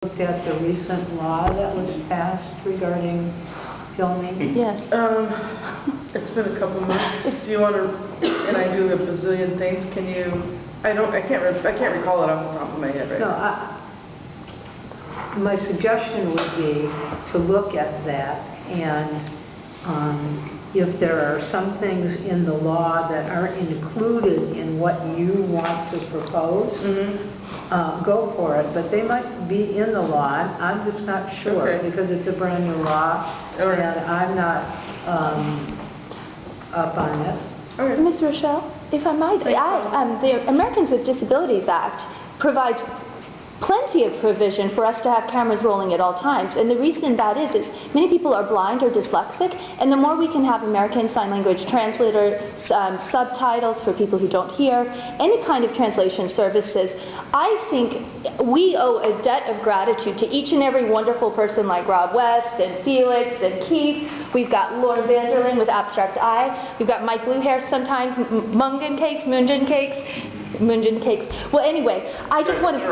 looked at the recent law that was passed regarding filming? Yes. It's been a couple months. Do you want to, and I do a bazillion things, can you, I can't recall it off the top of my head right now. No, my suggestion would be to look at that, and if there are some things in the law that aren't included in what you want to propose, go for it. But they might be in the law. I'm just not sure, Okay. because it's a brand new law, Alright. and I'm not up on it. Okay. Ms. Rochelle, if I might add, the Americans with Disabilities Act provides plenty of provision for us to have cameras rolling at all times. And the reason that is many people are blind or dyslexic, and the more we can have American Sign Language translator, subtitles for people who don't hear, any kind of translation services, I think we owe a debt of gratitude to each and every wonderful person like Rob West and Felix and Keith. We've got Lauren Vanderlyn with Abstract Eye. We've got Mike Bluehair sometimes, Mungan Cakes. Well, anyway, I just want to...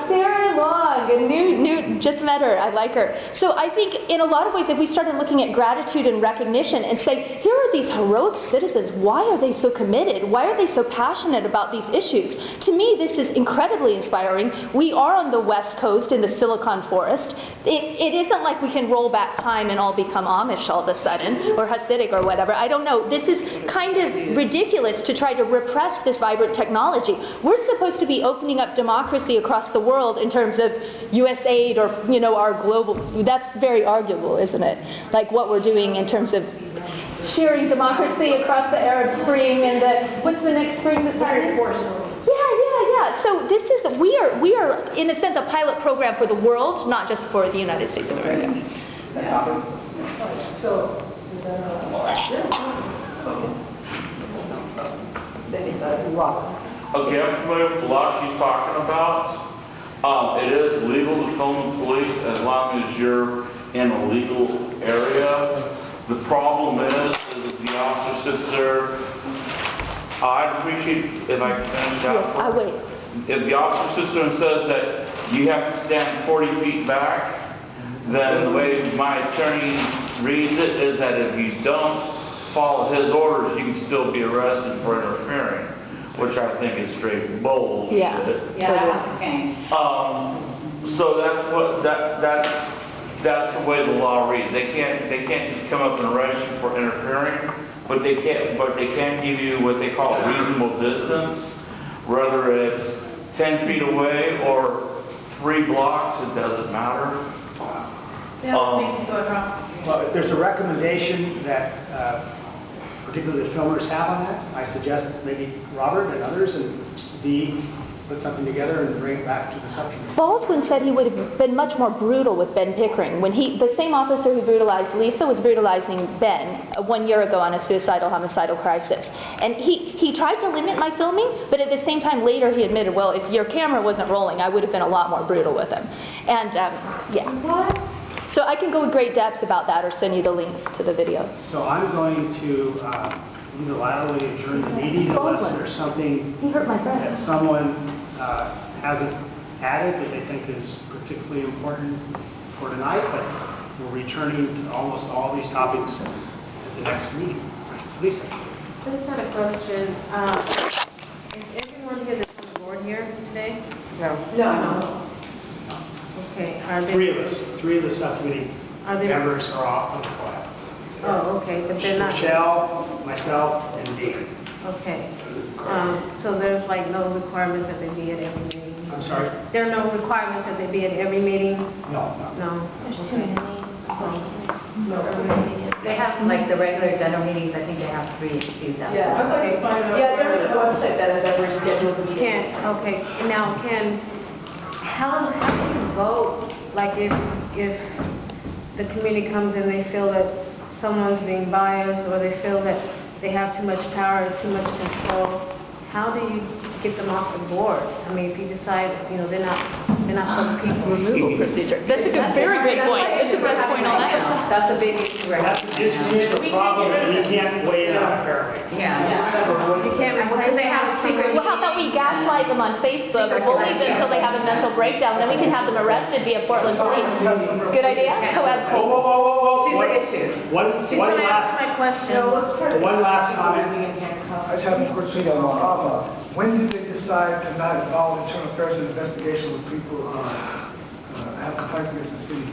Sarah Long, a new, just met her. I like her. So I think in a lot of ways, if we started looking at gratitude and recognition and say, here are these heroic citizens. Why are they so committed? Why are they so passionate about these issues? To me, this is incredibly inspiring. We are on the West Coast in the Silicon Forest. It isn't like we can roll back time and all become Amish all of a sudden, or Hasidic or whatever. I don't know. This is kind of ridiculous to try to repress this vibrant technology. We're supposed to be opening up democracy across the world in terms of USAID or, you know, our global, that's very arguable, isn't it? Like what we're doing in terms of sharing democracy across the Arab Spring and what's the next spring that's happening? Yeah. So this is, we are in a sense a pilot program for the world, not just for the United States of America. So, Okay, I'm familiar with the law she's talking about. It is legal to film the police as long as you're in a legal area. The problem is if the officer sits there, I'd appreciate if I could finish that. Yes, I wait. If the officer sits there and says that you have to stand 40 feet back, then the way my attorney reads it is that if you don't follow his orders, you can still be arrested for interfering, which I think is straight bullshit. Yeah, that has to change. So that's the way the law reads. They can't just come up and arrest you for interfering, but they can give you what they call reasonable distance, whether it's 10 feet away or 3 blocks. It doesn't matter. Well, if there's a recommendation that particularly the filmers have on that, I suggest maybe Robert and others and Dee put something together and bring it back to the subcommittee. Baldwin said he would have been much more brutal with Ben Pickering. When the same officer who brutalized Lisa was brutalizing Ben 1 year ago on a homicidal crisis. And he tried to limit my filming, but at the same time later he admitted, well, if your camera wasn't rolling, I would have been a lot more brutal with him. And yeah. What? So I can go in great depths about that or send you the links to the video. So I'm going to unilaterally adjourn the meeting unless there's something that someone hasn't added that they think is particularly important for tonight, but we're returning to almost all these topics at the next meeting. Lisa. I just had a question. Is everyone here that's on the board here today? No. Okay. Are they? Three of the subcommittee members are off on the quiet. Oh, okay, but they're not. Michelle, myself, and Dee. Okay. So there's like no requirements that they be at every meeting? I'm sorry? There are no requirements that they be at every meeting? No. There's too many. They have, like, the regular general meetings, I think they have 3 excused out. Yeah, there's a website that is ever scheduled to be. Okay, now how do you vote? Like if the community comes and they feel that someone's being biased or they feel that they have too much power or too much control, how do you get them off the board? I mean, if you decide, you know, they're not they're not supposed to people. Removal procedure. That's a good, very good point. That's a good point on that. That's a big issue right That's now. the institutional problem, is we can't weigh it out fairly. Yeah. You can't Because they have a secret. Well, how about we gaslight them on Facebook or bully them until they have a mental breakdown, then we can have them arrested via Portland police. Good idea? COAB. She's the issue. One She's gonna answer last, my question. one last comment. I just have a quick thing on when did they decide to not involve internal affairs and investigation with people who have complaints against the city?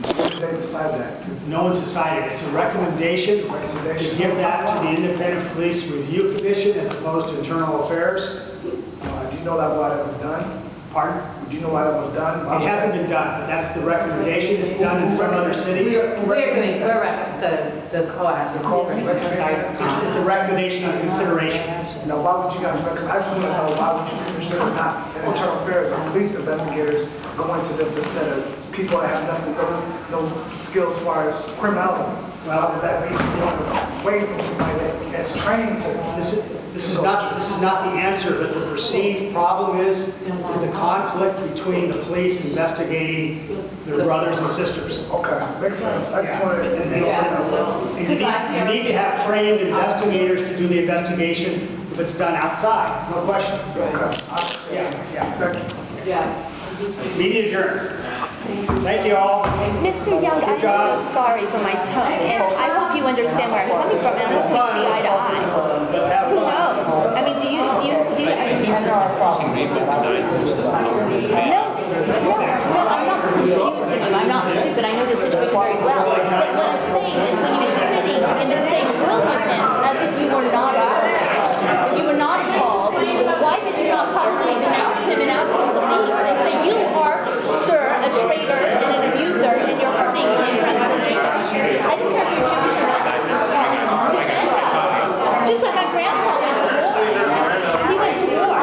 When did they decide that? No one's decided. It's a recommendation to give that to the Independent Police Review Commission as opposed to Internal Affairs. Do you know that why that was done? Pardon? Would you know why that was done? It hasn't been done, but that's the recommendation. It's done in some other cities. We're the COAB. It's a recommendation on consideration. Now, why would you guys recommend? I just want to know why would you consider not an internal affairs or police investigators go into this instead of people that have nothing, no skills as far as criminality? Well, that means you want to wait from somebody that's trained to. This is not the answer, but the perceived problem is the conflict between the police investigating their brothers and sisters. Okay, makes sense. I just wanted to. You need to have trained investigators to do the investigation if it's done outside, no question. Okay. Yeah. Thank you. Meeting adjourned. Thank you all. Mr. Young, I'm so sorry for my tone. I hope you understand where I'm coming from, and I hope we see eye to eye. Let's have Who fun. knows? I mean, do you, No, I'm not confusing you. I'm not stupid. I know the situation very well. But what I'm saying is when you were sitting in the same room with him, as if you were not outraged, if you were not appalled, why did you not properly denounce him and ask him to leave and say, you are, sir, a traitor and an abuser, and you're hurting immigrants and Jews. I don't care if you're Jewish or not. Defend us. Just like my grandpa went to war. He went to war.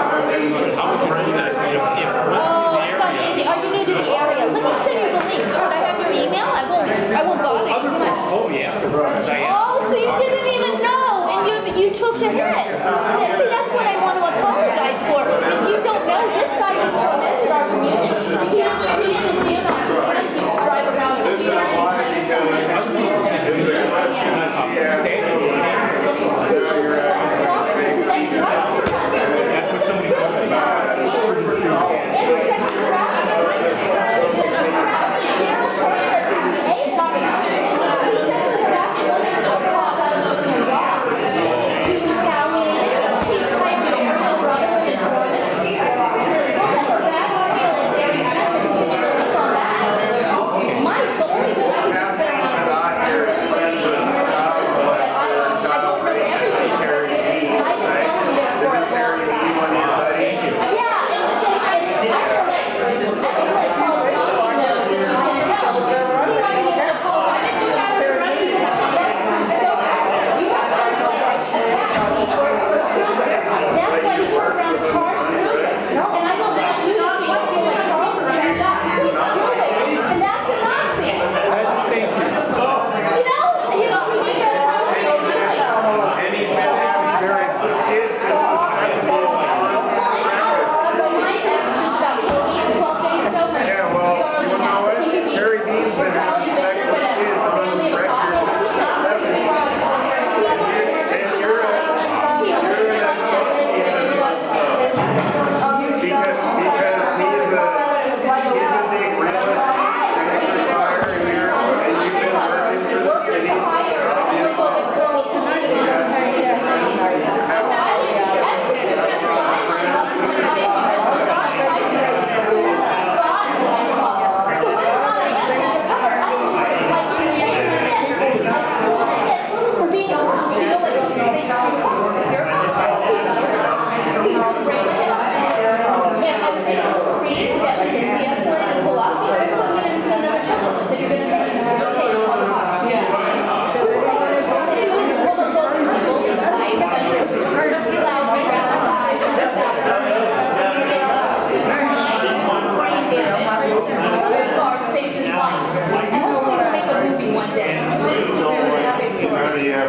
Oh, it's on Indeed. Are you new to the area? Let me send you the link. Should I have your email? I won't bother you too much. Oh, yeah. Oh, so you didn't even know, and you took the hit. See, that's what I want to apologize for. If you don't know, this guy has tormented our community. He and his neo-Nazi friends used to drive around with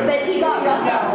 But he got roughed up.